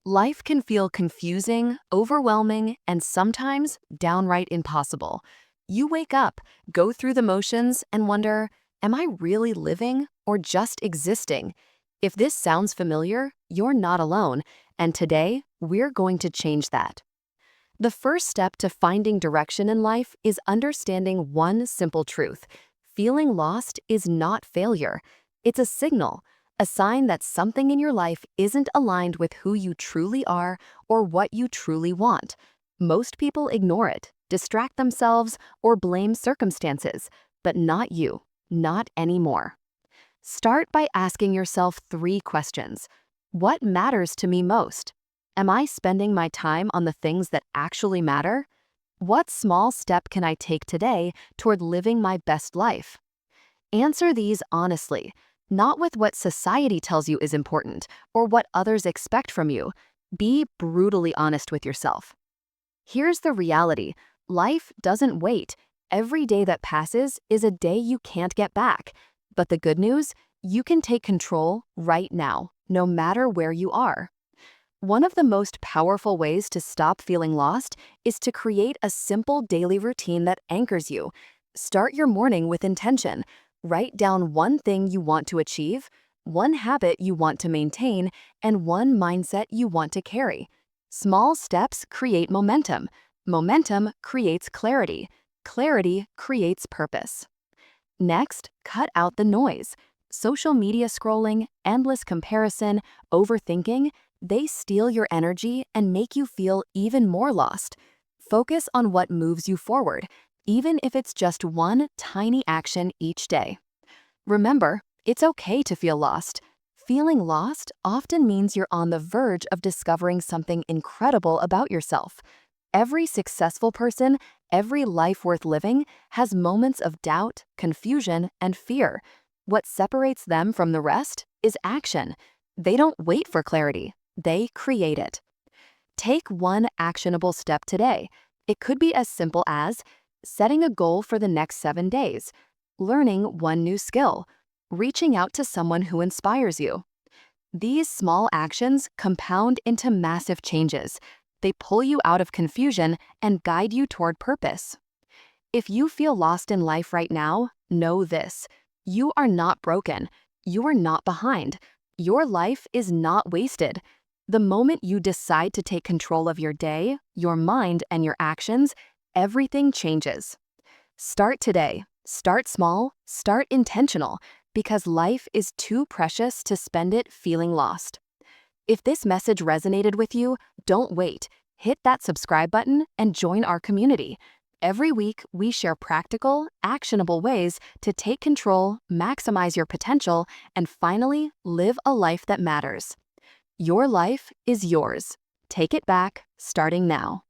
Life can feel confusing, overwhelming, and sometimes downright impossible. You wake up, go through the motions, and wonder, am I really living or just existing? If this sounds familiar, you're not alone, and today we're going to change that. The first step to finding direction in life is understanding one simple truth. Feeling lost is not failure. It's a signal, a sign that something in your life isn't aligned with who you truly are or what you truly want. Most people ignore it, distract themselves, or blame circumstances, but not you, not anymore. Start by asking yourself three questions. What matters to me most? Am I spending my time on the things that actually matter? What small step can I take today toward living my best life? Answer these honestly, not with what society tells you is important or what others expect from you. Be brutally honest with yourself. Here's the reality. Life doesn't wait. Every day that passes is a day you can't get back. But the good news, you can take control right now, no matter where you are. One of the most powerful ways to stop feeling lost is to create a simple daily routine that anchors you. Start your morning with intention. Write down one thing you want to achieve, one habit you want to maintain, and one mindset you want to carry. Small steps create momentum. Momentum creates clarity. Clarity creates purpose. Next, cut out the noise. Social media scrolling, endless comparison, overthinking, they steal your energy and make you feel even more lost. Focus on what moves you forward, even if it's just one tiny action each day. Remember, it's okay to feel lost. Feeling lost often means you're on the verge of discovering something incredible about yourself. Every successful person, every life worth living, has moments of doubt, confusion, and fear. What separates them from the rest is action. They don't wait for clarity, they create it. Take one actionable step today. It could be as simple as setting a goal for the next 7 days, learning one new skill, reaching out to someone who inspires you. These small actions compound into massive changes. They pull you out of confusion and guide you toward purpose. If you feel lost in life right now, know this. You are not broken. You are not behind. Your life is not wasted. The moment you decide to take control of your day, your mind, and your actions, everything changes. Start today. Start small. Start intentional, because life is too precious to spend it feeling lost. If this message resonated with you, don't wait. Hit that subscribe button and join our community. Every week, we share practical, actionable ways to take control, maximize your potential, and finally, live a life that matters. Your life is yours. Take it back, starting now.